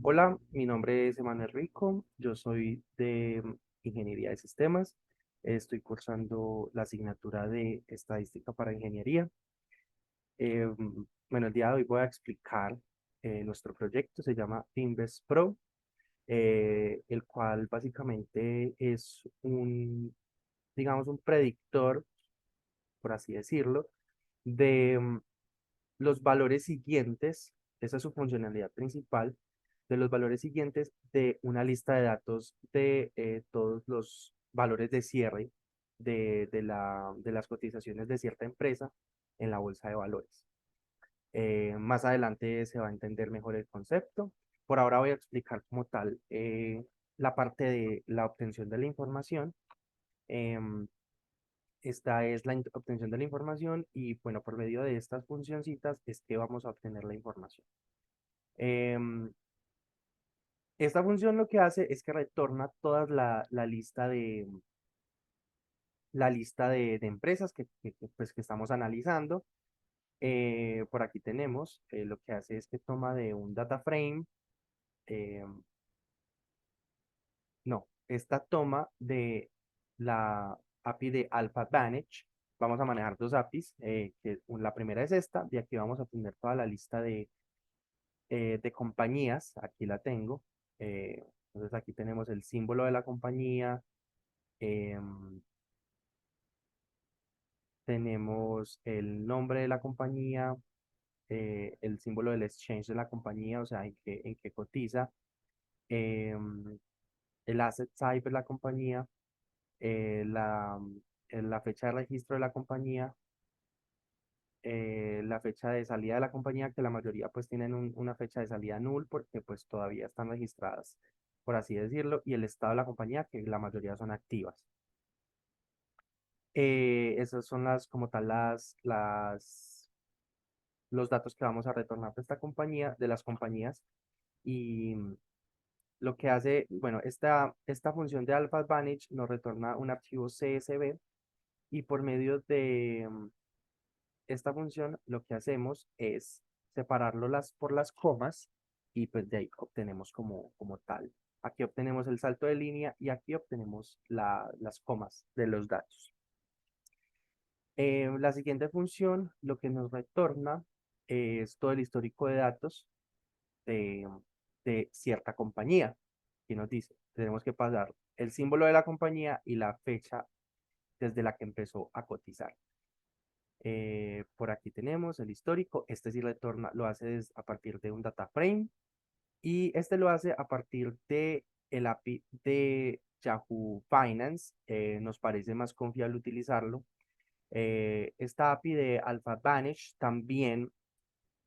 Hola, mi nombre es Emanuel Rico, yo soy de Ingeniería de Sistemas, estoy cursando la asignatura de Estadística para Ingeniería. Bueno, el día de hoy voy a explicar nuestro proyecto, se llama Finvest Pro, el cual básicamente es digamos, un predictor, por así decirlo, de los valores siguientes, esa es su funcionalidad principal, de los valores siguientes de una lista de datos de todos los valores de cierre de las cotizaciones de cierta empresa en la bolsa de valores. Más adelante se va a entender mejor el concepto. Por ahora voy a explicar como tal la parte de la obtención de la información. Em, Esta es la obtención de la información y bueno, por medio de estas funcioncitas es que vamos a obtener la información. Em, Esta función lo que hace es que retorna toda la lista de empresas pues, que estamos analizando. Por aquí tenemos, lo que hace es que toma de un data frame, em, no, esta toma de la API de Alpha Advantage. Vamos a manejar dos APIs, la primera es esta, de aquí vamos a tener toda la lista de compañías, aquí la tengo. Entonces aquí tenemos el símbolo de la compañía, em, tenemos el nombre de la compañía, el símbolo del exchange de la compañía, o sea, en qué cotiza, em, el asset type de la compañía, la fecha de registro de la compañía, la fecha de salida de la compañía, que la mayoría pues tienen una fecha de salida null porque pues todavía están registradas, por así decirlo, y el estado de la compañía, que la mayoría son activas. Esas son como tal los datos que vamos a retornar de esta compañía, de las compañías, y lo que hace, bueno, esta función de Alpha Advantage nos retorna un archivo CSV y por medio de esta función lo que hacemos es separarlo por las comas y pues de ahí obtenemos como tal. Aquí obtenemos el salto de línea y aquí obtenemos las comas de los datos. La siguiente función lo que nos retorna es todo el histórico de datos de, de cierta compañía. Y nos dice, tenemos que pasar el símbolo de la compañía y la fecha desde la que empezó a cotizar. Por aquí tenemos el histórico. Este sí retorna, lo hace a partir de un data frame y este lo hace a partir de el API de Yahoo Finance. Nos parece más confiable utilizarlo. Esta API de Alpha Advantage también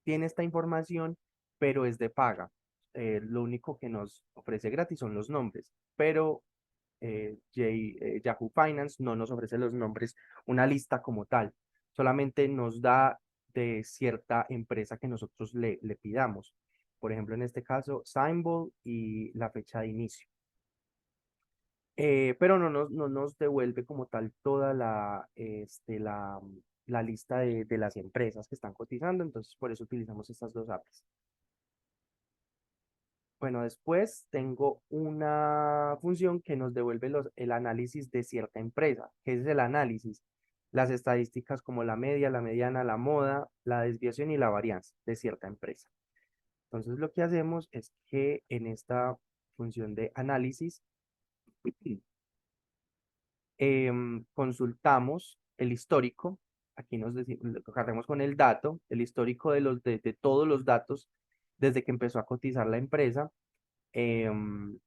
tiene esta información, pero es de paga. Lo único que nos ofrece gratis son los nombres, pero Yahoo Finance no nos ofrece los nombres, una lista como tal, solamente nos da de cierta empresa que nosotros le pidamos. Por ejemplo, en este caso, Symbol y la fecha de inicio. Pero no nos devuelve como tal toda la lista de las empresas que están cotizando, entonces por eso utilizamos estas dos APIs. Bueno, después tengo una función que nos devuelve el análisis de cierta empresa. ¿Qué es el análisis? Las estadísticas como la media, la mediana, la moda, la desviación y la varianza de cierta empresa. Entonces lo que hacemos es que en esta función de análisis consultamos el histórico. Aquí cargamos con el dato, el histórico de todos los datos desde que empezó a cotizar la empresa, em,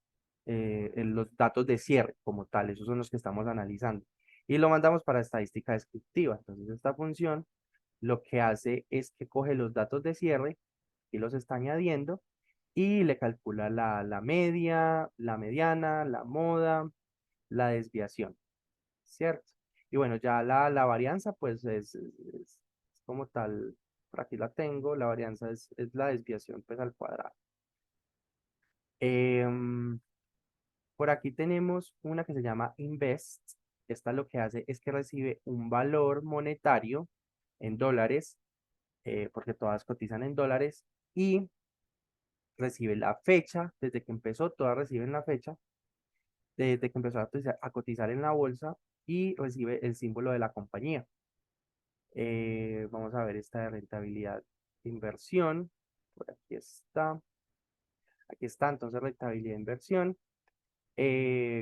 en los datos de cierre como tal, esos son los que estamos analizando. Y lo mandamos para estadística descriptiva. Entonces, esta función lo que hace es que coge los datos de cierre y los está añadiendo y le calcula la media, la mediana, la moda, la desviación, ¿cierto? Y bueno, ya la varianza, pues es como tal, por aquí la tengo, la varianza es la desviación pues al cuadrado. Em, Por aquí tenemos una que se llama Invest. Esta lo que hace es que recibe un valor monetario en dólares, porque todas cotizan en dólares, y recibe la fecha, desde que empezó, todas reciben la fecha, desde que empezó a cotizar en la bolsa y recibe el símbolo de la compañía. Vamos a ver esta de rentabilidad de inversión. Por aquí está. Aquí está, entonces rentabilidad de inversión.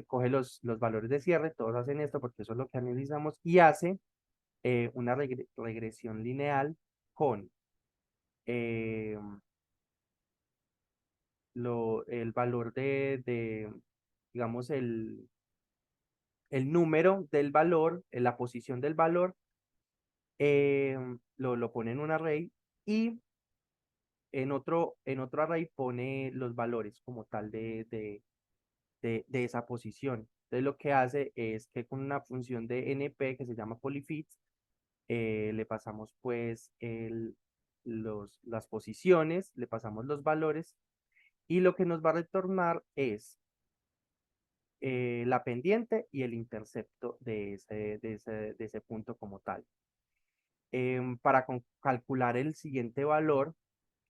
Coge los valores de cierre, todos hacen esto porque eso es lo que analizamos y hace una regresión lineal con eh, el valor digamos, el número del valor, la posición del valor, lo pone en un array y en otro array pone los valores como tal de esa posición. Entonces lo que hace es que con una función de NP que se llama polyfit, le pasamos pues las posiciones, le pasamos los valores y lo que nos va a retornar es la pendiente y el intercepto de ese punto como tal. Para calcular el siguiente valor,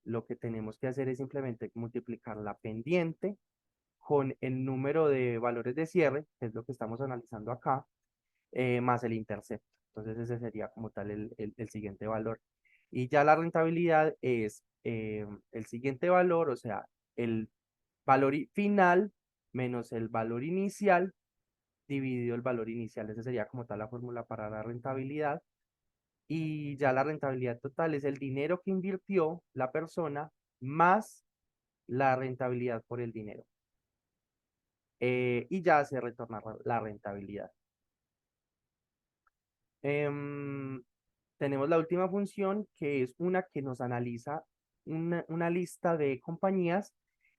lo que tenemos que hacer es simplemente multiplicar la pendiente con el número de valores de cierre, que es lo que estamos analizando acá, más el intercepto. Entonces ese sería como tal el siguiente valor. Y ya la rentabilidad es el siguiente valor, o sea, el valor final menos el valor inicial dividido el valor inicial. Esa sería como tal la fórmula para la rentabilidad. Y ya la rentabilidad total es el dinero que invirtió la persona más la rentabilidad por el dinero. Y ya se retorna la rentabilidad. Em, Tenemos la última función, que es una que nos analiza una lista de compañías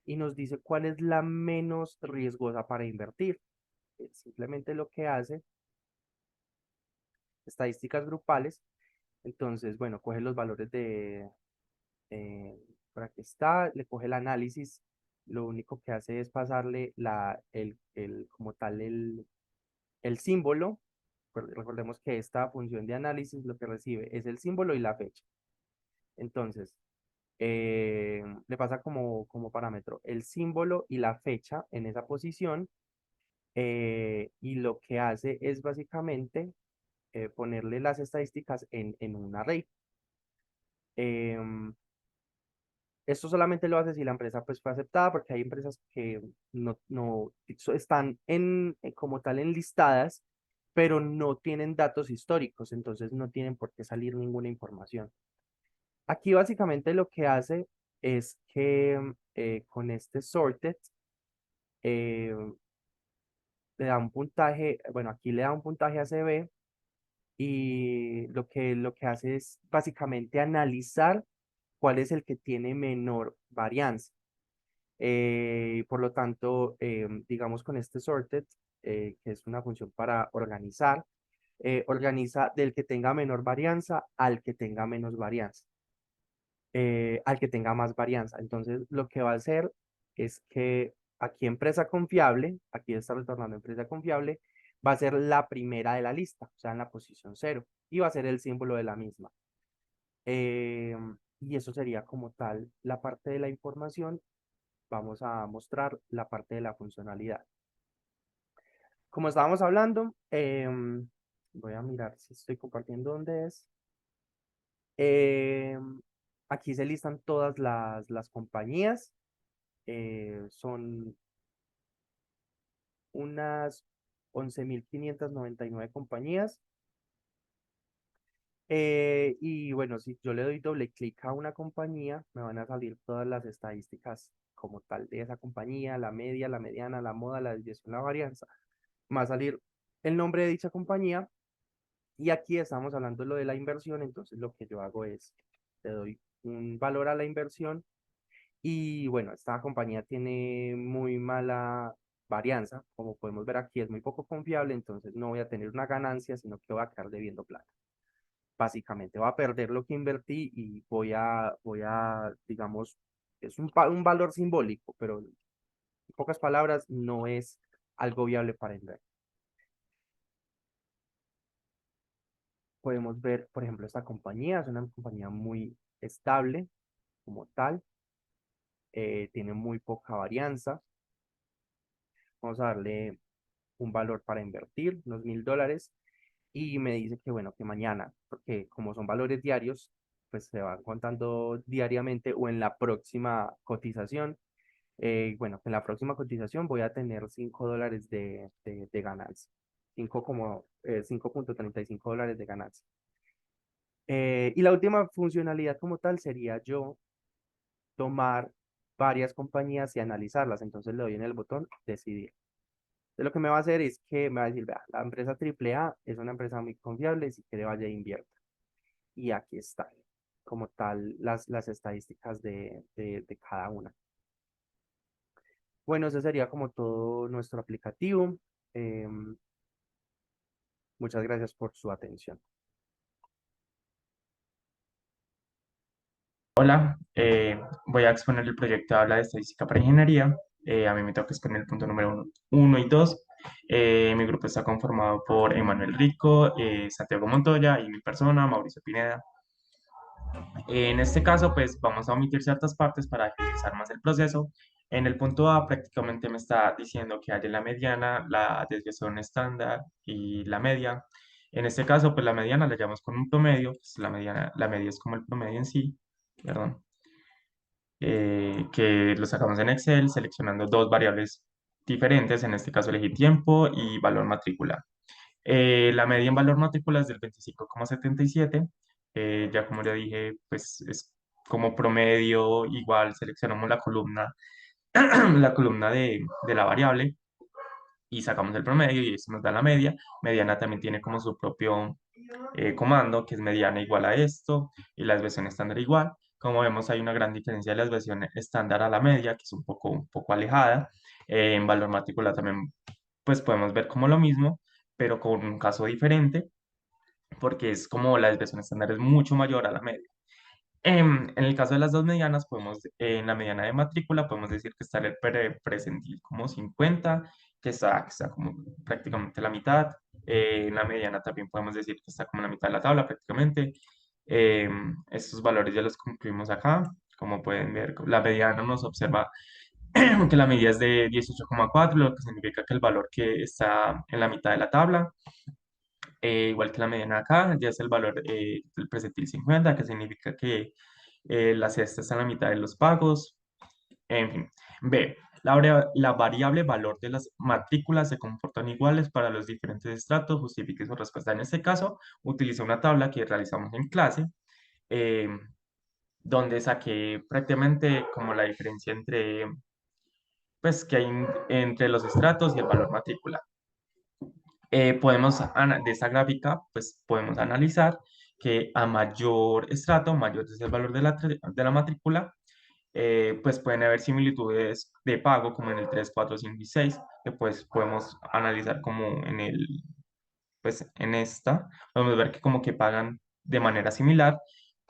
y nos dice cuál es la menos riesgosa para invertir. Simplemente lo que hace, estadísticas grupales. Entonces, bueno, coge los valores eh, por aquí está, le coge el análisis. Lo único que hace es pasarle como tal el símbolo. Recordemos que esta función de análisis lo que recibe es el símbolo y la fecha. Entonces, le pasa como parámetro el símbolo y la fecha en esa posición, y lo que hace es básicamente ponerle las estadísticas en un array. Em, Esto solamente lo hace si la empresa pues fue aceptada, porque hay empresas que están como tal enlistadas, pero no tienen datos históricos, entonces no tienen por qué salir ninguna información. Aquí básicamente lo que hace es que con este sorted eh, le da un puntaje, bueno, aquí le da un puntaje a CB y lo que hace es básicamente analizar cuál es el que tiene menor varianza. Por lo tanto, digamos con este sorted, que es una función para organizar, organiza del que tenga menor varianza al que tenga menos varianza, al que tenga más varianza. Entonces, lo que va a hacer es que aquí empresa confiable, aquí está retornando empresa confiable, va a ser la primera de la lista, o sea, en la posición cero, y va a ser el símbolo de la misma. Y eso sería como tal la parte de la información. Vamos a mostrar la parte de la funcionalidad. Como estábamos hablando, voy a mirar si estoy compartiendo dónde es. Em, Aquí se listan todas las compañías. Son unas 11.599 compañías. Y bueno, si yo le doy doble clic a una compañía, me van a salir todas las estadísticas como tal de esa compañía, la media, la mediana, la moda, la desviación, la varianza. Me va a salir el nombre de dicha compañía y aquí estamos hablando de lo de la inversión, entonces lo que yo hago es, le doy un valor a la inversión y bueno, esta compañía tiene muy mala varianza, como podemos ver aquí es muy poco confiable, entonces no voy a tener una ganancia, sino que voy a quedar debiendo plata. Básicamente voy a perder lo que invertí y digamos, es un valor simbólico, pero en pocas palabras no es algo viable para invertir. Podemos ver, por ejemplo, esta compañía es una compañía muy estable como tal. tiene muy poca varianza. Vamos a darle un valor para invertir, unos $1000, y me dice que bueno, que mañana, porque como son valores diarios, pues se van contando diariamente o en la próxima cotización. Bueno, en la próxima cotización voy a tener $5 de ganancia, 5,35 dólares de ganancia. Y la última funcionalidad como tal sería yo tomar varias compañías y analizarlas. Entonces le doy en el botón decidir. Entonces, lo que me va a hacer es que me va a decir, vea, la empresa AAA es una empresa muy confiable, si quiere vaya e invierta. Y aquí está, como tal, las estadísticas de cada una. Bueno, ese sería como todo nuestro aplicativo. Em, Muchas gracias por su atención. Hola, voy a exponer el proyecto de habla de estadística para ingeniería. A mí me toca exponer el punto número uno y dos. Mi grupo está conformado por Emanuel Rico, Santiago Montoya y mi persona, Mauricio Pineda. En este caso, pues vamos a omitir ciertas partes para agilizar más el proceso. En el punto A prácticamente me está diciendo que hay la mediana, la desviación estándar y la media. En este caso, pues la mediana la llamamos con un promedio, pues la mediana, la media es como el promedio en sí, perdón, que lo sacamos en Excel seleccionando dos variables diferentes, en este caso elegí tiempo y valor matrícula. La media en valor matrícula es del 25,77. Ya como le dije, pues es como promedio, igual seleccionamos la columna, la columna de la variable y sacamos el promedio y eso nos da la media. Mediana también tiene como su propio comando, que es mediana igual a esto y la desviación estándar igual. Como vemos, hay una gran diferencia de la desviación estándar a la media, que es un poco alejada. En valor matrícula también, pues podemos ver como lo mismo, pero con un caso diferente, porque es como la desviación estándar es mucho mayor a la media. En el caso de las dos medianas, en la mediana de matrícula, podemos decir que está el presentil como 50, que está como prácticamente la mitad. En la mediana también podemos decir que está como la mitad de la tabla prácticamente. Estos valores ya los concluimos acá. Como pueden ver, la mediana nos observa que la medida es de 18,4, lo que significa que el valor que está en la mitad de la tabla, igual que la mediana acá, ya es el valor del presentil 50, que significa que la cesta está en la mitad de los pagos. En fin, B. La variable valor de las matrículas se comportan iguales para los diferentes estratos. Justifique su respuesta. En este caso, utilizo una tabla que realizamos en clase, eh, donde saqué prácticamente como la diferencia entre, pues, que hay entre los estratos y el valor matrícula. De esta gráfica, pues podemos analizar que a mayor estrato, mayor es el valor de la matrícula, pues pueden haber similitudes de pago como en el 3 4 5 y 6 que pues podemos analizar como pues en esta, podemos ver que como que pagan de manera similar,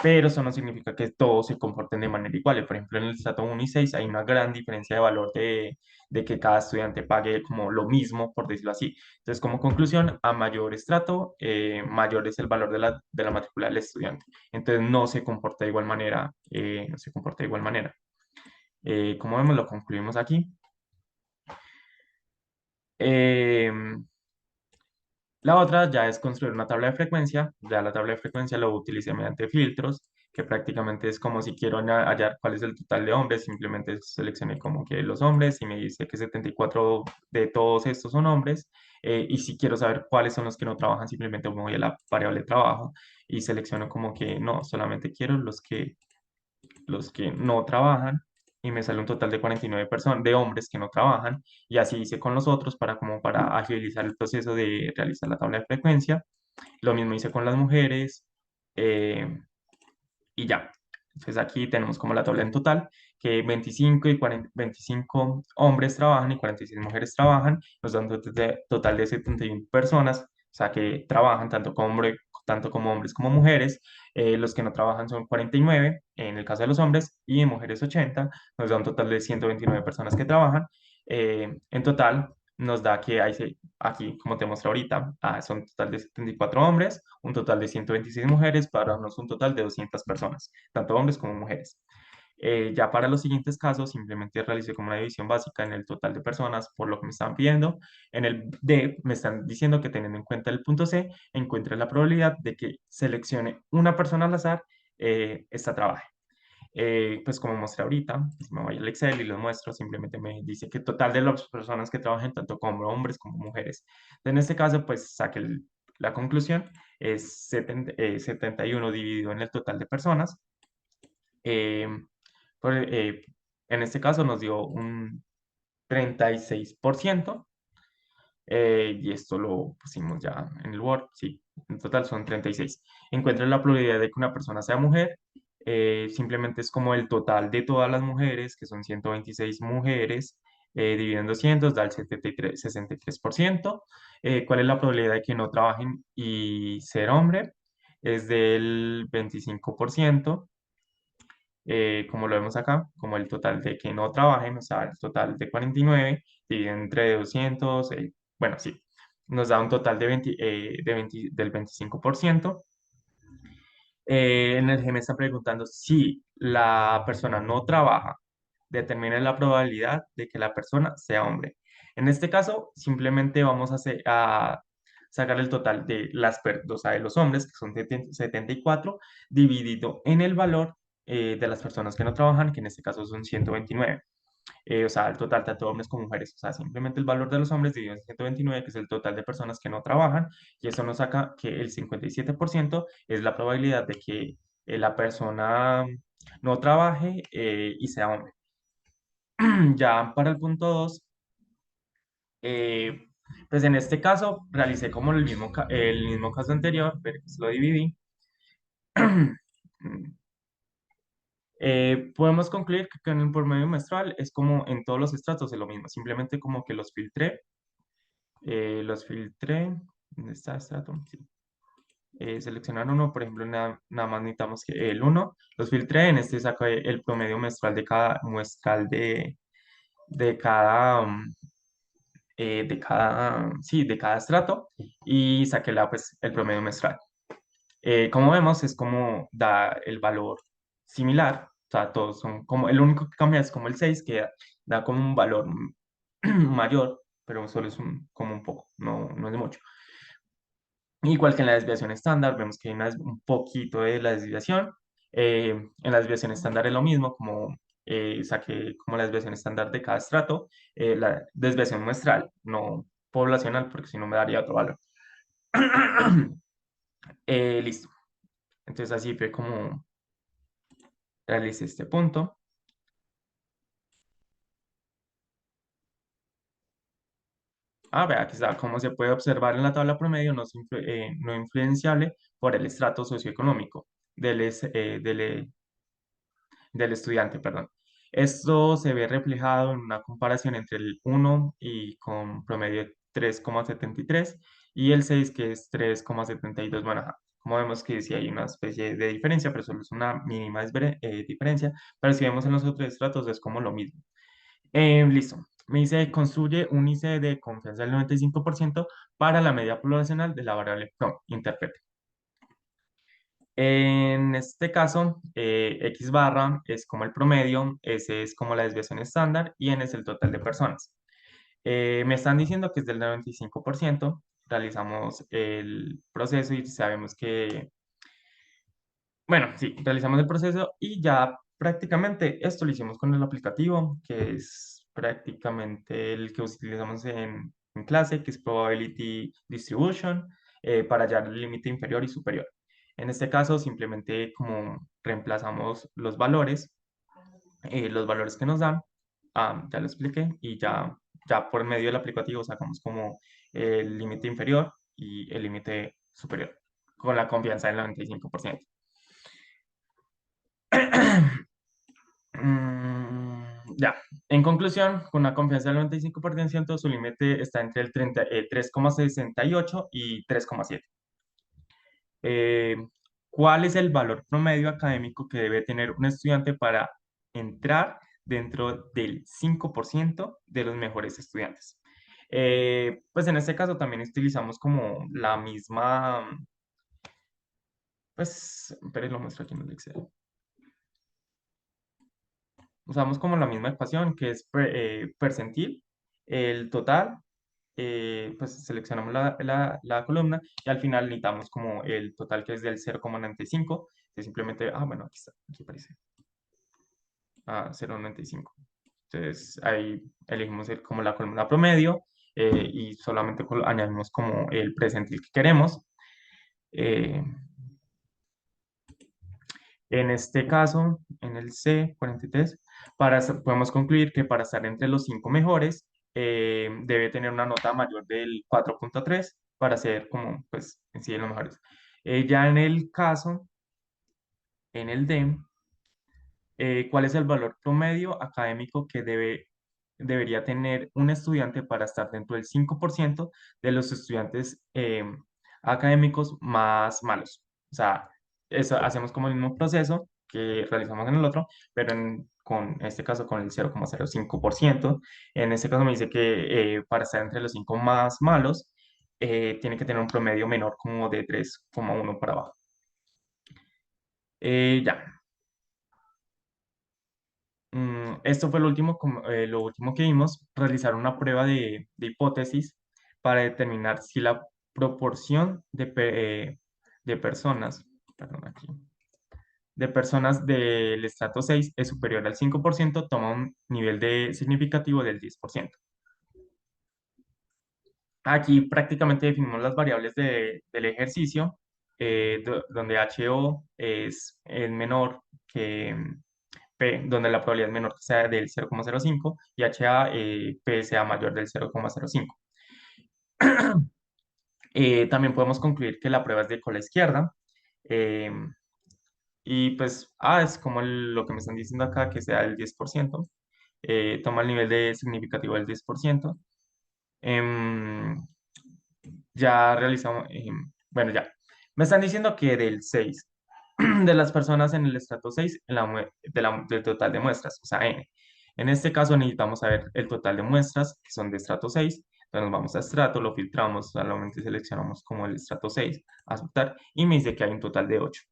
pero eso no significa que todos se comporten de manera igual. Por ejemplo, en el estrato 1 y 6 hay una gran diferencia de valor de que cada estudiante pague como lo mismo, por decirlo así. Entonces, como conclusión, a mayor estrato, mayor es el valor de la matrícula del estudiante. Entonces, no se comporta de igual manera, no se comporta de igual manera. Como vemos, lo concluimos aquí. Em, La otra ya es construir una tabla de frecuencia. Ya la tabla de frecuencia lo utilicé mediante filtros, que prácticamente es como si quiero hallar cuál es el total de hombres, simplemente seleccioné como que los hombres y me dice que 74 de todos estos son hombres. Y si quiero saber cuáles son los que no trabajan, simplemente me voy a la variable trabajo y selecciono como que no, solamente quiero los que no trabajan y me sale un total de 49 personas, de hombres que no trabajan y así hice con los otros para como para agilizar el proceso de realizar la tabla de frecuencia. Lo mismo hice con las mujeres eh, y ya. Entonces aquí tenemos como la tabla en total, que 25 y 40 25 hombres trabajan y 46 mujeres trabajan, nos dan un total de 71 personas, o sea que trabajan tanto como hombres como mujeres. Los que no trabajan son 49 en el caso de los hombres y en mujeres 80, nos da un total de 129 personas que trabajan. En total nos da que aquí, como te muestro ahorita, son un total de 74 hombres, un total de 126 mujeres, para darnos un total de 200 personas, tanto hombres como mujeres. Ya para los siguientes casos, simplemente realicé como una división básica en el total de personas por lo que me están pidiendo. En el D me están diciendo que teniendo en cuenta el punto C, encuentre la probabilidad de que seleccione una persona al azar, esta trabaje. Pues como mostré ahorita, si me voy al Excel y lo muestro, simplemente me dice que total de las personas que trabajen, tanto como hombres como mujeres. En este caso, pues saqué la conclusión, es 71 dividido en el total de personas. Eh, por- eh, en este caso nos dio un 36%. Y esto lo pusimos ya en el Word, sí, en total son 36. Encuentra la probabilidad de que una persona sea mujer, simplemente es como el total de todas las mujeres, que son 126 mujeres, dividido en 200, da el 63%. ¿Cuál es la probabilidad de que no trabajen y ser hombre? Es del 25%. Como lo vemos acá, como el total de que no trabajen, o sea, el total de 49, dividido entre 200, bueno, sí, nos da un total de 20, del 25%. En el G me está preguntando si la persona no trabaja, determina la probabilidad de que la persona sea hombre. En este caso, simplemente vamos a sacar el total de o sea, de los hombres, que son 74, dividido en el valor de las personas que no trabajan, que en este caso son 129. O sea, el total tanto hombres como mujeres. O sea, simplemente el valor de los hombres dividido en 129, que es el total de personas que no trabajan, y eso nos saca que el 57% es la probabilidad de que la persona no trabaje y sea hombre. Ya para el punto 2, eh, pues en este caso realicé como el mismo caso anterior, pero pues lo dividí. Podemos concluir que con el promedio menstrual es como en todos los estratos es lo mismo, simplemente como que los filtré, ¿dónde está estrato? Sí. Seleccionar uno, por ejemplo, nada más necesitamos que el uno, los filtré, en este saco el promedio menstrual de cada muestral de cada, sí, de cada estrato y saqué pues, el promedio menstrual. Como vemos, es como da el valor similar, o sea, todos son como, el único que cambia es como el 6 que da como un valor mayor, pero solo es como un poco, no es de mucho. Igual que en la desviación estándar, vemos que hay un poquito de la desviación. En la desviación estándar es lo mismo, como saqué como la desviación estándar de cada estrato, la desviación muestral, no poblacional, porque si no me daría otro valor. Listo. Entonces así fue como realicé este punto. Vea, aquí está, como se puede observar en la tabla promedio, no influenciable por el estrato socioeconómico del estudiante, perdón. Esto se ve reflejado en una comparación entre el 1 y con promedio de 3,73 y el 6 que es 3,72. Bueno, ajá, como vemos que sí hay una especie de diferencia, pero solo es una mínima diferencia, pero si vemos en los otros estratos es como lo mismo. Listo. Me dice, construye un índice de confianza del 95% para la media poblacional de la variable PROM. Interprete. En este caso, X barra es como el promedio, S es como la desviación estándar y N es el total de personas. Me están diciendo que es del 95%. Realizamos el proceso y sabemos que, bueno, sí, realizamos el proceso y ya prácticamente esto lo hicimos con el aplicativo, que es prácticamente el que utilizamos en clase, que es Probability Distribution, para hallar el límite inferior y superior. En este caso, simplemente como reemplazamos los valores que nos dan, ya lo expliqué, y ya por medio del aplicativo sacamos como el límite inferior y el límite superior, con la confianza del 95%. Ya, en conclusión, con una confianza del 95%, su límite está entre el 3,68 y 3,7. Eh, ¿Cuál es el valor promedio académico que debe tener un estudiante para entrar dentro del 5% de los mejores estudiantes? Pues en este caso también utilizamos como la misma, pues, pero lo muestro aquí en el Excel. usamos como la misma ecuación que es percentil, el total, pues seleccionamos la columna y al final necesitamos como el total que es del 0,95, que simplemente, bueno, aquí está, aquí aparece, 0,95. Entonces ahí elegimos como la columna promedio y solamente añadimos como el percentil que queremos. Eh, En este caso, en el C43, podemos concluir que para estar entre los 5 mejores, debe tener una nota mayor del 4,3 para ser como, pues, en sí, de los mejores. Ya en el caso, en el D, ¿cuál es el valor promedio académico que debería tener un estudiante para estar dentro del 5% de los estudiantes académicos más malos? O sea, eso hacemos como el mismo proceso que realizamos en el otro, pero con este caso con el 0,05%. En este caso me dice que para estar entre los 5 más malos, tiene que tener un promedio menor como de 3,1 para abajo. Ya. Esto fue lo último que vimos, realizar una prueba de hipótesis para determinar si la proporción de personas, perdón, aquí, de personas del estrato 6 es superior al 5%, toma un nivel de significativo del 10%. Aquí prácticamente definimos las variables del ejercicio, donde HO es menor que P, donde la probabilidad es menor que sea del 0,05 y HA, P sea mayor del 0,05. También podemos concluir que la prueba es de cola izquierda. eh, y pues A es como lo que me están diciendo acá, que sea el 10%. Toma el nivel de significativo del 10%. Em, ya realizamos, bueno, ya. Me están diciendo que del 6 de las personas en el estrato 6 del total de muestras, o sea, N. En este caso necesitamos saber el total de muestras que son de estrato 6. Entonces nos vamos a estrato, lo filtramos, solamente seleccionamos como el estrato 6, aceptar, y me dice que hay un total de 8.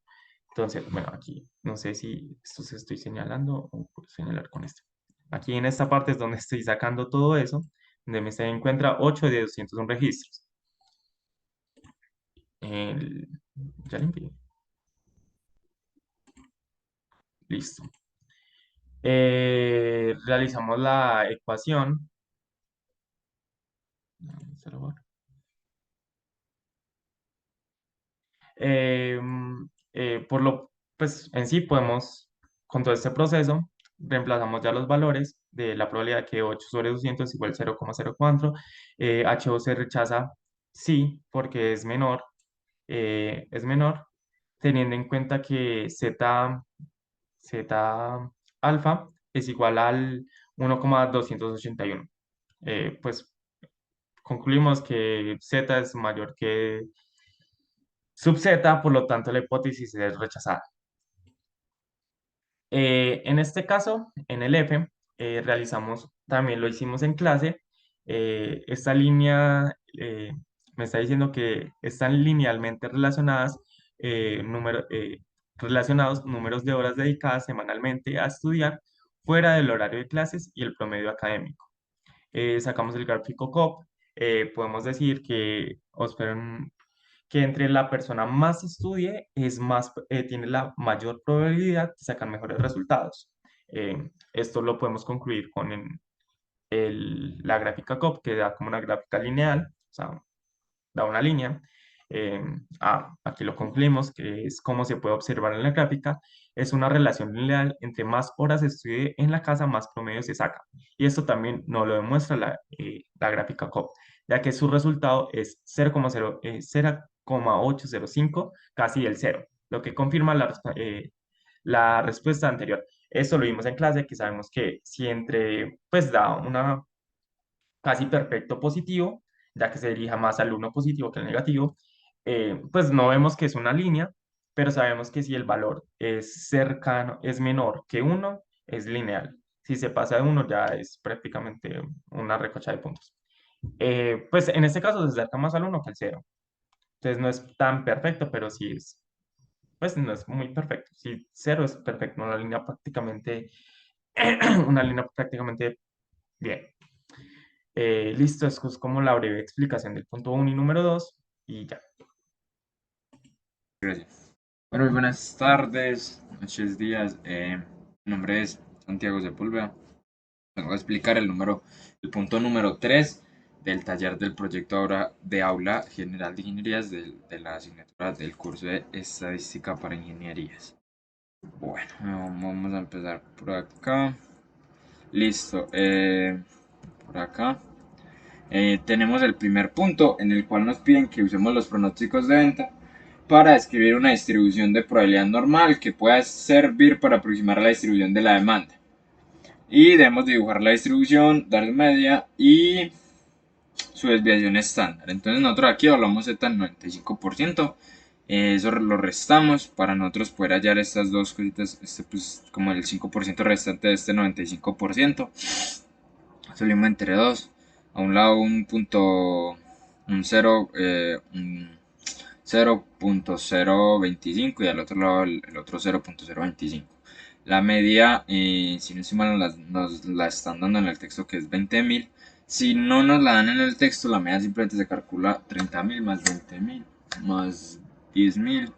Entonces, bueno, aquí no sé si esto se estoy señalando o puedo señalar con esto. Aquí en esta parte es donde estoy sacando todo eso, donde se encuentra 8 de 201 registros. El- ya limpié. Listo. Realizamos la ecuación. Eh, pues en sí podemos, con todo este proceso, reemplazamos ya los valores de la probabilidad que 8 sobre 200 es igual a 0,04. HO se rechaza sí, porque es menor, teniendo en cuenta que Z alfa es igual al 1,281. Pues concluimos que Z es mayor que sub Z, por lo tanto la hipótesis es rechazada. En este caso, en el F, realizamos, también lo hicimos en clase, esta línea me está diciendo que están linealmente relacionados números de horas dedicadas semanalmente a estudiar fuera del horario de clases y el promedio académico. Sacamos el gráfico COP, podemos decir que, que entre la persona más estudie tiene la mayor probabilidad de sacar mejores resultados. Esto lo podemos concluir con la gráfica COP, que da como una gráfica lineal, o sea, da una línea. Aquí lo concluimos, que es como se puede observar en la gráfica, es una relación lineal: entre más horas se estudie en la casa, más promedio se saca. Y esto también nos lo demuestra la gráfica COP, ya que su resultado es 0,805, casi el cero, lo que confirma la respuesta anterior. Esto lo vimos en clase, que sabemos que si pues da una casi perfecto positivo, ya que se dirija más al uno positivo que al negativo. Pues no vemos que es una línea, pero sabemos que si el valor es cercano, es menor que uno, es lineal. Si se pasa de uno, ya es prácticamente una recocha de puntos. Pues en este caso se acerca más al uno que al cero. Entonces no es tan perfecto, pero sí pues no es muy perfecto. Si cero es perfecto, una línea prácticamente una línea prácticamente bien. Listo, esto es como la breve explicación del punto 1 y número 2 y ya. Gracias. Bueno, muy buenas tardes, noches, días. Mi nombre es Santiago Sepúlveda. Les voy a explicar el punto número 3 del taller del proyecto de aula general de ingenierías de la asignatura del curso de estadística para ingenierías. Bueno, vamos a empezar por acá. Listo. Por acá. Tenemos el primer punto en el cual nos piden que usemos los pronósticos de venta para describir una distribución de probabilidad normal que pueda servir para aproximar la distribución de la demanda. Y debemos dibujar la distribución, dar media y su desviación estándar. Entonces nosotros aquí hablamos z al 95%. Eso lo restamos para nosotros poder hallar estas dos cositas, pues como el 5% restante de este 95%. Salimos entre dos. A un lado un punto, un 0, un 0.025 y al otro lado el otro 0.025. La media, si no estoy mal, nos la están dando en el texto, que es 20.000. Si no nos la dan en el texto, la media simplemente se calcula 30.000 más 20.000 más 10.000,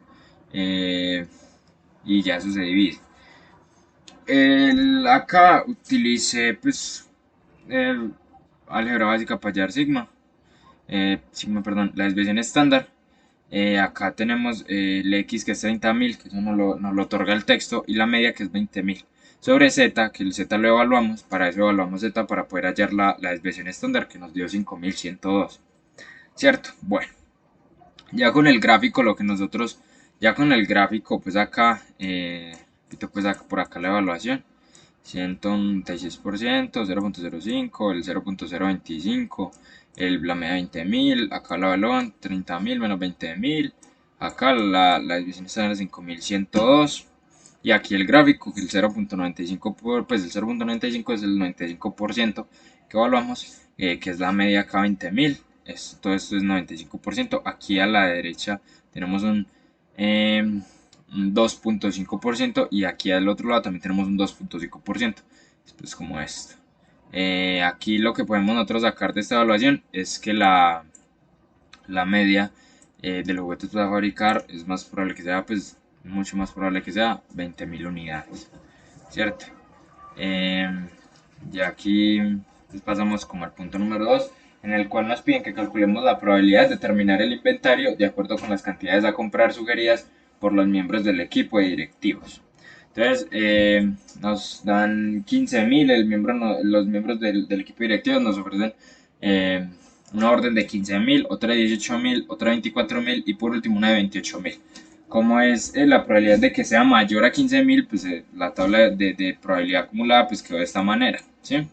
y ya eso se divide. Acá utilicé pues álgebra básica para hallar sigma. Sigma, perdón, la desviación estándar. Acá tenemos el X, que es 30.000, que eso nos lo otorga el texto, y la media, que es 20.000. Sobre Z, que el Z lo evaluamos, para eso evaluamos Z para poder hallar la desviación estándar, que nos dio 5.102. ¿Cierto? Bueno, ya con el gráfico, ya con el gráfico, pues acá, pues acá, por acá la evaluación. 196%, 0.05, el 0.025, la media 20.000, acá la evalúan 30.000 menos 20.000, acá la división está en el 5.102, y aquí el gráfico, que el 0.95, pues el 0.95 es el 95% que evaluamos, que es la media acá 20.000, todo esto es 95%. Aquí a la derecha tenemos un 2.5%, y aquí al otro lado también tenemos un 2.5%. Es como esto. Aquí lo que podemos nosotros sacar de esta evaluación es que la media de los juguetes para fabricar es más probable que sea, pues mucho más probable que sea 20.000 unidades, ¿cierto? Y aquí pues, pasamos como al punto número 2, en el cual nos piden que calculemos la probabilidad de terminar el inventario de acuerdo con las cantidades a comprar sugeridas por los miembros del equipo de directivos. Entonces, nos dan 15.000, los miembros del equipo directivo nos ofrecen una orden de 15.000, otra de 18.000, otra de 24.000 y por último una de 28.000. Como es la probabilidad de que sea mayor a 15.000, pues la tabla de probabilidad acumulada pues quedó de esta manera, ¿sí?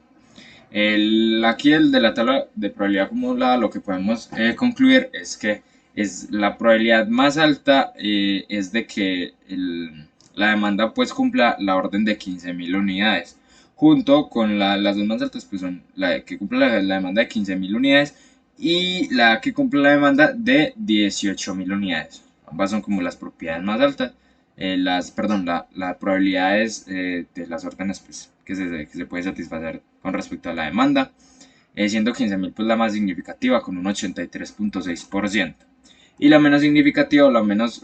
Aquí el de la tabla de probabilidad acumulada, lo que podemos concluir es que es la probabilidad más alta, es de que la demanda pues cumpla la orden de 15.000 unidades, junto con las dos más altas, pues son la que cumple la demanda de 15.000 unidades y la que cumple la demanda de 18.000 unidades. Ambas son como las propiedades más altas. Perdón, la probabilidades de las órdenes pues, que se puede satisfacer con respecto a la demanda, siendo 15.000 pues la más significativa con un 83.6%. Y la menos significativa, o la menos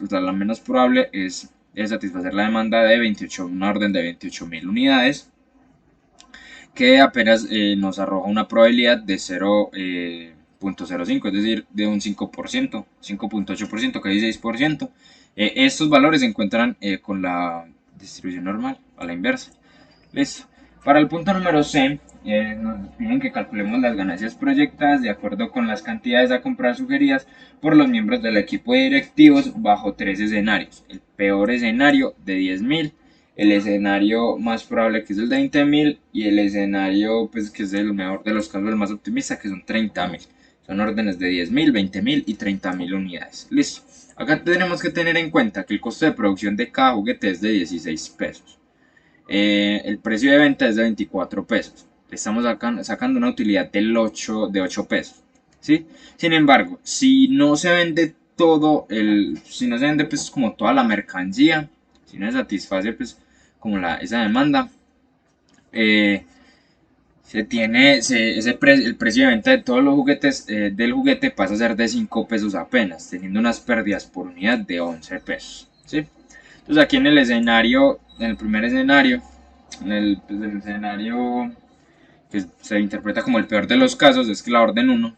probable, es satisfacer la demanda de una orden de 28.000 unidades, que apenas nos arroja una probabilidad de 0.05, es decir, de un 5%, 5.8%, casi 6%. Estos valores se encuentran con la distribución normal, a la inversa. Listo. Para el punto número C, nos piden que calculemos las ganancias proyectadas de acuerdo con las cantidades a comprar sugeridas por los miembros del equipo de directivos bajo tres escenarios. El peor escenario de 10.000, el escenario más probable, que es el de 20.000, y el escenario pues, que es el mejor de los casos, el más optimista, que son 30.000. Son órdenes de 10.000, 20.000 y 30.000 unidades. Listo. Acá tenemos que tener en cuenta que el costo de producción de cada juguete es de 16 pesos. El precio de venta es de 24 pesos. Estamos sacando una utilidad de 8 pesos. ¿Sí? Sin embargo, si no se vende si no se vende pues como toda la mercancía, si no se satisface pues como esa demanda, eh, el precio de venta de todos los juguetes del juguete pasa a ser de 5 pesos apenas, teniendo unas pérdidas por unidad de 11 pesos. ¿Sí? Entonces aquí en el escenario, en el primer escenario, el escenario que se interpreta como el peor de los casos, es que la orden 1,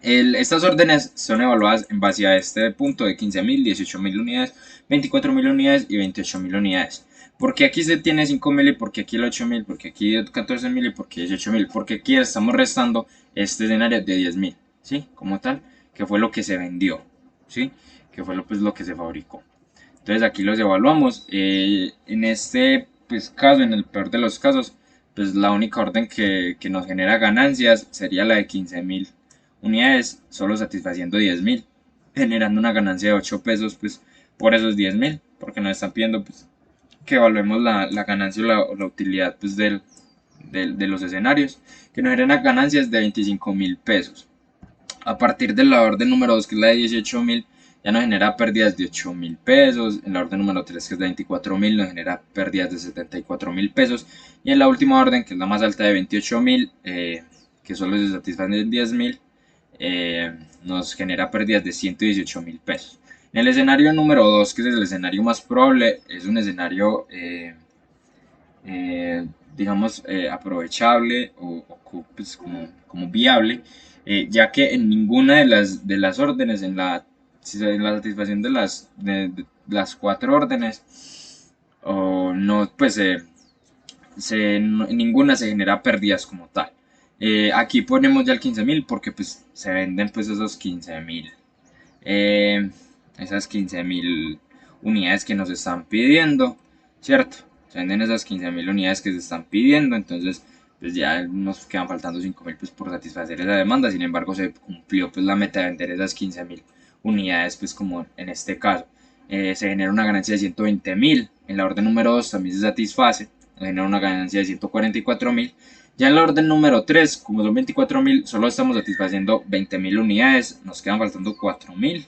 estas órdenes son evaluadas en base a este punto de 15.000, 18.000 unidades, 24.000 unidades y 28.000 unidades. Porque aquí se tiene 5.000 y porque aquí el 8.000, porque aquí 14.000 y porque 18.000, porque aquí estamos restando este escenario de 10.000, ¿sí? Como tal, que fue lo que se vendió, ¿sí? Que fue lo que se fabricó. Entonces aquí los evaluamos. En este caso, en el peor de los casos, pues la única orden que nos genera ganancias sería la de 15.000 unidades, solo satisfaciendo 10.000, generando una ganancia de 8 pesos pues por esos 10.000, porque nos están pidiendo pues que evaluemos la ganancia o la utilidad pues de los escenarios, que nos generan ganancias de 25.000 pesos. A partir de la orden número 2, que es la de 18.000, ya nos genera pérdidas de 8.000 pesos. En la orden número 3, que es de 24.000, nos genera pérdidas de 74.000 pesos. Y en la última orden, que es la más alta de 28.000, que solo se satisfacen en 10.000, nos genera pérdidas de 118.000 pesos. En el escenario número 2, que es el escenario más probable, es un escenario, digamos, aprovechable o pues, como viable, ya que en ninguna de las órdenes, en la satisfacción de las 4 órdenes, o no, pues en ninguna se genera pérdidas como tal. Aquí ponemos ya el 15.000 porque pues se venden pues esos 15.000, eh, esas 15.000 unidades que nos están pidiendo, ¿cierto? Se venden esas 15.000 unidades que se están pidiendo, entonces pues ya nos quedan faltando 5.000 pues por satisfacer esa demanda. Sin embargo, se cumplió pues la meta de vender esas 15.000 unidades, pues como en este caso. Se genera una ganancia de 120.000. En la orden número 2 también se satisface, se genera una ganancia de 144.000. Ya en la orden número 3, como son 24.000, solo estamos satisfaciendo 20.000 unidades, nos quedan faltando 4.000.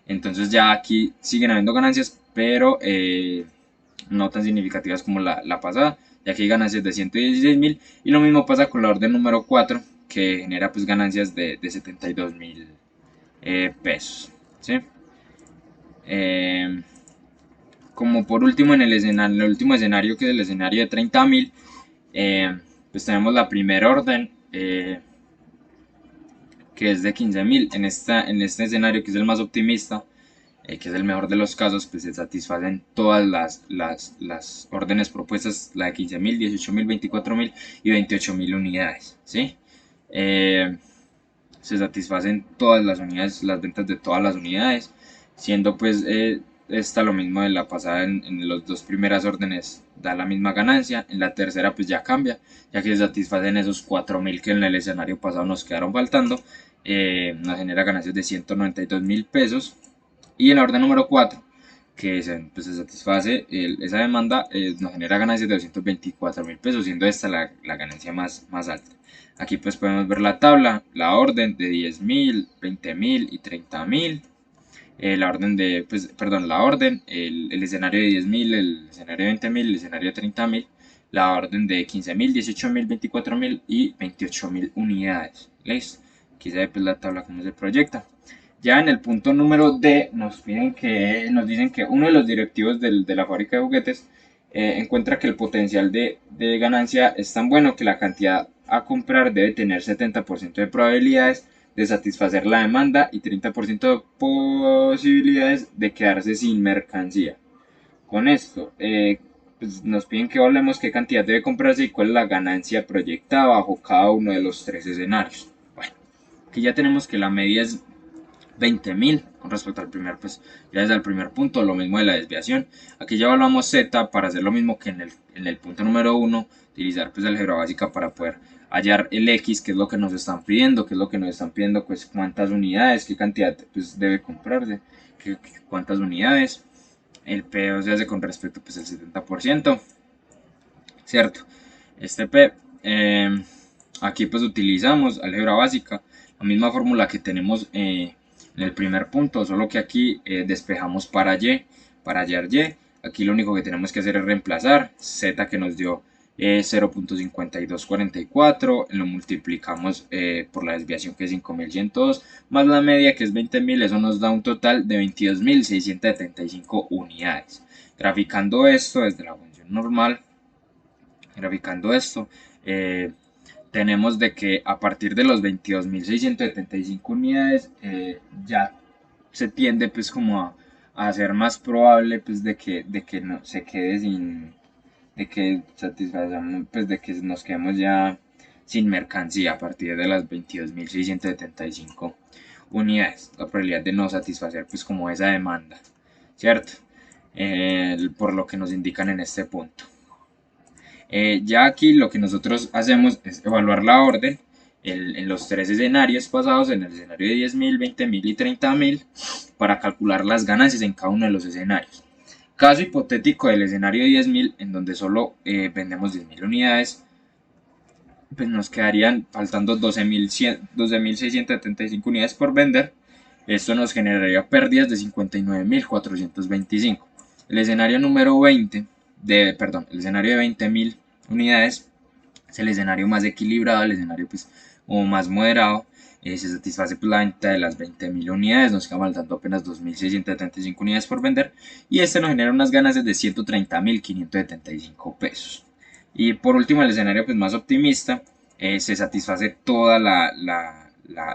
Entonces ya aquí siguen habiendo ganancias, pero no tan significativas como la pasada. Ya que hay ganancias de 116.000. Y lo mismo pasa con la orden número 4, que genera pues ganancias de 72.000 pesos. ¿Sí? Como por último en el último escenario, que es el escenario de 30.000, pues tenemos la primera orden, que es de 15.000. En este escenario, que es el más optimista, que es el mejor de los casos, pues se satisfacen todas las órdenes propuestas, la de 15.000, 18.000, 24.000 y 28.000 unidades, ¿sí? Se satisfacen todas las unidades, las ventas de todas las unidades, siendo pues esta lo mismo de la pasada. En las dos primeras órdenes da la misma ganancia, en la tercera pues ya cambia, ya que se satisfacen esos 4.000 que en el escenario pasado nos quedaron faltando. Nos genera ganancias de 192.000 pesos. Y en la orden número 4, que pues, se satisface esa demanda, nos genera ganancias de 224.000 pesos, siendo esta la ganancia más alta. Aquí pues podemos ver la tabla, la orden de 10.000, 20.000 y 30.000. La orden el escenario de 10.000, el escenario de 20.000, el escenario de 30.000, la orden de 15.000, 18.000, 24.000 y 28.000 unidades. ¿Listo? Aquí se ve pues la tabla como se proyecta. Ya en el punto número D nos dicen que uno de los directivos de la fábrica de juguetes encuentra que el potencial de ganancia es tan bueno que la cantidad a comprar debe tener 70% de probabilidades de satisfacer la demanda y 30% de posibilidades de quedarse sin mercancía. Con esto, pues nos piden que hablemos qué cantidad debe comprarse y cuál es la ganancia proyectada bajo cada uno de los 3 escenarios. Bueno, aquí ya tenemos que la media es 20.000 con respecto al primer, pues ya desde el primer punto, lo mismo de la desviación. Aquí ya evaluamos Z para hacer lo mismo que en el punto número 1, utilizar pues álgebra básica para poder hallar el X, que es lo que nos están pidiendo, pues cuántas unidades, qué cantidad pues debe comprarse, cuántas unidades. El P se hace con respecto pues al 70%, ¿cierto? Este P, aquí pues utilizamos álgebra básica, la misma fórmula que tenemos en el primer punto, solo que aquí despejamos para Y, para hallar Y. Aquí lo único que tenemos que hacer es reemplazar Z, que nos dio 0.5244, lo multiplicamos por la desviación que es 5102, más la media que es 20.000, eso nos da un total de 22.675 unidades. Graficando esto desde la función normal, graficando esto, tenemos de que a partir de los 22.675 unidades ya se tiende pues como a ser más probable pues de que no se quede sin, de que satisfazamos, pues de que nos quedemos ya sin mercancía a partir de las 22.675 unidades, la probabilidad de no satisfacer pues como esa demanda, ¿cierto? Por lo que nos indican en este punto. Ya aquí lo que nosotros hacemos es evaluar la orden en los tres escenarios pasados, en el escenario de 10.000, 20.000 y 30.000, para calcular las ganancias en cada uno de los escenarios. Caso hipotético del escenario de 10.000, en donde solo vendemos 10.000 unidades, pues nos quedarían faltando 12.675 unidades por vender. Esto nos generaría pérdidas de 59.425. El escenario número 20, el escenario de 20.000 unidades es el escenario más equilibrado, el escenario pues o más moderado. Se satisface pues, la venta de las 20.000 unidades, nos queda faltando apenas 2.675 unidades por vender y este nos genera unas ganancias de 130.575 pesos. Y por último, el escenario pues, más optimista, se satisface toda la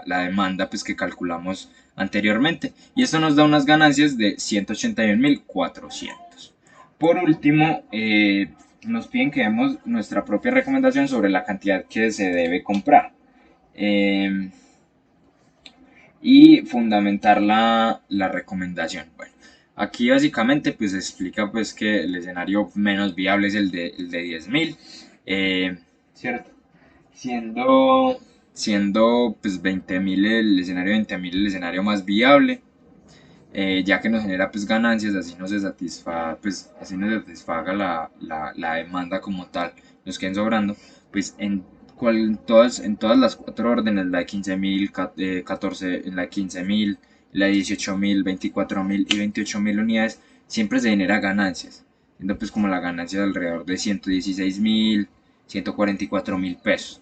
demanda pues, que calculamos anteriormente y esto nos da unas ganancias de 181.400. Por último, nos piden que demos nuestra propia recomendación sobre la cantidad que se debe comprar y fundamentar la recomendación. Bueno, aquí básicamente pues se explica pues que el escenario menos viable es el de 10.000, ¿cierto? Siendo pues 20.000 el escenario 20.000 el escenario más viable, ya que nos genera pues ganancias, así no se satisfaga, pues así no se satisfaga la demanda como tal, nos queden sobrando, pues en todas las cuatro órdenes, la de 15.000, 14, en la de 15.000, la de 18.000, 24.000 y 28.000 unidades, siempre se genera ganancias, siendo pues como la ganancia de alrededor de 116.000, 144.000 pesos.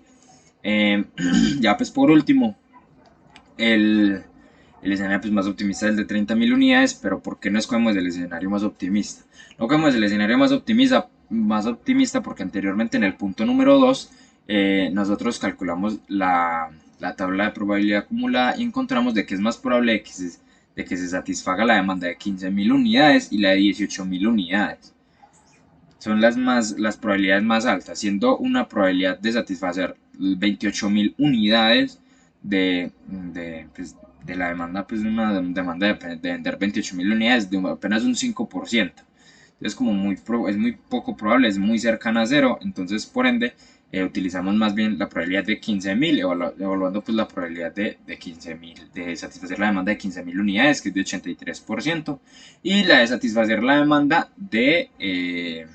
Ya pues por último, el escenario pues, más optimista es el de 30.000 unidades, pero ¿por qué no escogemos el escenario más optimista? No escogemos el escenario más optimista porque anteriormente en el punto número 2 nosotros calculamos la tabla de probabilidad acumulada y encontramos de que es más probable de que se satisfaga la demanda de 15.000 unidades y la de 18.000 unidades. Son las probabilidades más altas, siendo una probabilidad de satisfacer 28.000 unidades pues, de la demanda, pues una demanda de vender 28.000 unidades de apenas un 5%. Es como es muy poco probable, es muy cercana a cero, entonces por ende utilizamos más bien la probabilidad de 15.000, evaluando pues la probabilidad de 15.000, de satisfacer la demanda de 15.000 unidades, que es de 83%, y la de satisfacer la demanda de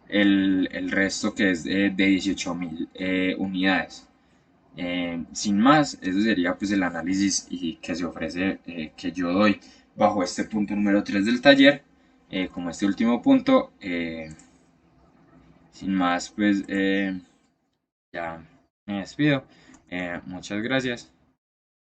el resto que es de 18.000 unidades. Sin más, eso sería pues el análisis que se ofrece, que yo doy bajo este punto número 3 del taller. Como este último punto, sin más pues ya me despido. Muchas gracias.